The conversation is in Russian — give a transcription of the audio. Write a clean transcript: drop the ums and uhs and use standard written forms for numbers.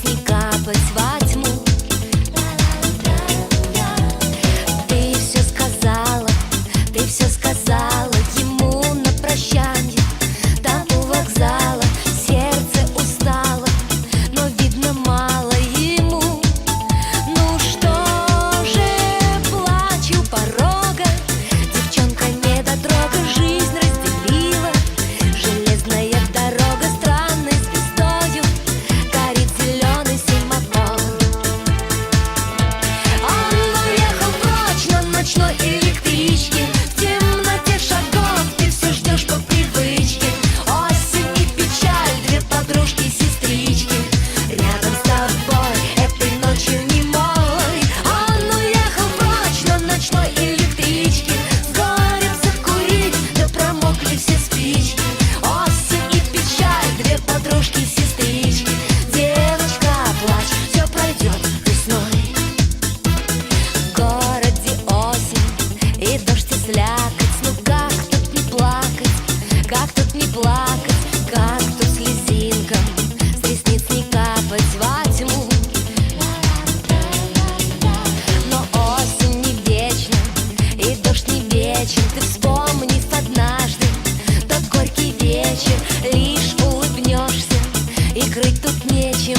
Слизнец не капать во тьму. Ты все сказала ему на прощанье. Там у вокзала сердце устало, но видно мало ему. Ну что же, плачу у порога, девчонка недотрога жизнь разделила. Железная дорога странной звездою горит зеленый семафор. Он уехал прочь на ночной электричке. В темноте шагов ты все ждешь по привычке. Осень и печаль, две подружки-сестрички рядом с тобой этой ночью немой. Он уехал прочь на ночной электричке. С горем закурить, да промокли все спички. Осень и печаль, две подружки-сестрички. Девочка, плачь, все пройдет весной. В городе осень и дождь и слякоть. Ну как тут не плакать, как тут не плакать, как тут слезинкам с ресниц не капать во тьму. Но осень не вечна и дождь не вечен. Ты вспомнив однажды тот горький вечер, лишь улыбнешься, и крыть тут нечем.